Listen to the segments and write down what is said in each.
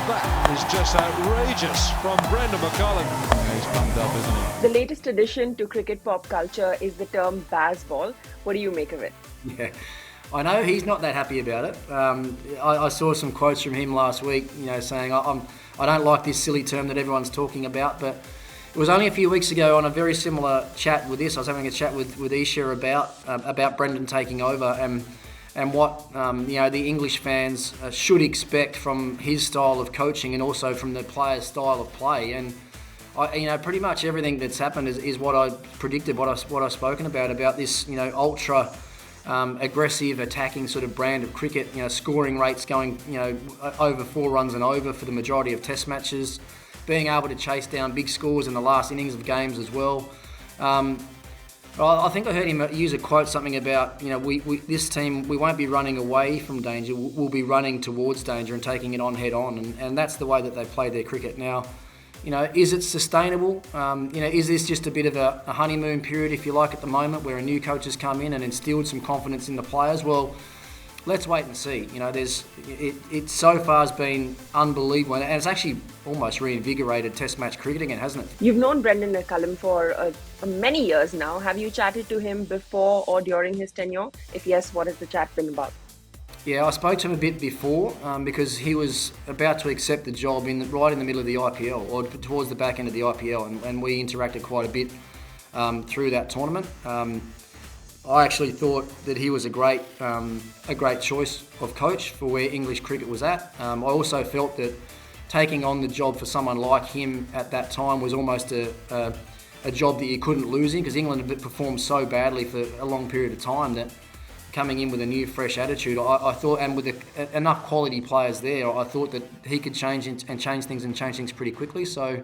That is just outrageous from Brendon McCullum. Yeah, he's pumped up, isn't he? The latest addition to cricket pop culture is the term Bazball. What do you make of it? Yeah, I know he's not that happy about it. I saw some quotes from him last week, saying I don't like this silly term that everyone's talking about, but it was only a few weeks ago on a very similar chat with this. I was having a chat with Isha about Brendon taking over and what the English fans should expect from his style of coaching and also from the players' style of play. And pretty much everything that's happened is what I predicted, what I've spoken about this ultra aggressive attacking sort of brand of cricket. Scoring rates going over 4 runs and over for the majority of Test matches, being able to chase down big scores in the last innings of games as well. I think I heard him use a quote, something about, this team, we won't be running away from danger, we'll be running towards danger and taking it on head on. And that's the way that they play their cricket now. Is it sustainable? Is this just a bit of a honeymoon period, if you like, at the moment, where a new coach has come in and instilled some confidence in the players? Well, let's wait and see. It so far has been unbelievable, and it's actually almost reinvigorated Test match cricket again, hasn't it? You've known Brendon McCullum for many years now. Have you chatted to him before or during his tenure? If yes, what has the chat been about? Yeah, I spoke to him a bit before because he was about to accept the job right in the middle of the IPL, or towards the back end of the IPL, and we interacted quite a bit through that tournament. I actually thought that he was a great choice of coach for where English cricket was at. I also felt that taking on the job for someone like him at that time was almost a job that you couldn't lose in, because England had performed so badly for a long period of time that coming in with a new, fresh attitude, I thought, and with enough quality players there, I thought that he could change things pretty quickly. So.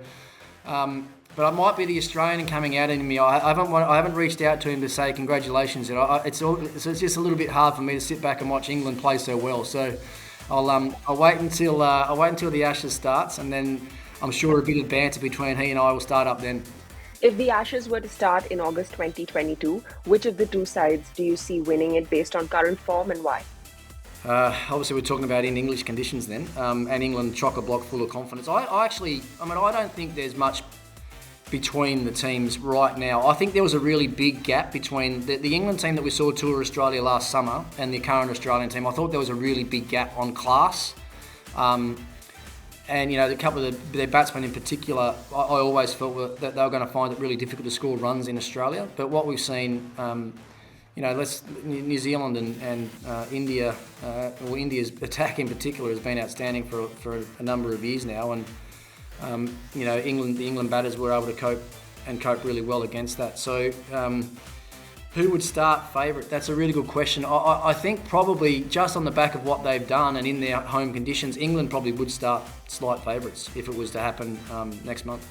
But it might be the Australian coming out in me. I haven't reached out to him to say congratulations. It's just a little bit hard for me to sit back and watch England play so well. So I'll wait until the Ashes starts, and then I'm sure a bit of banter between he and I will start up then. If the Ashes were to start in August 2022, which of the two sides do you see winning it based on current form, and why? Obviously, we're talking about in English conditions then, and England chock-a-block full of confidence. I don't think there's much between the teams right now. I think there was a really big gap between the England team that we saw tour Australia last summer and the current Australian team. I thought there was a really big gap on class. And a couple of their batsmen in particular, I always felt that they were going to find it really difficult to score runs in Australia. But what we've seen, New Zealand and India, or India's attack in particular, has been outstanding for a number of years now. And the England batters were able to cope really well against that. So, who would start favourite? That's a really good question. I think probably just on the back of what they've done and in their home conditions, England probably would start slight favourites if it was to happen next month.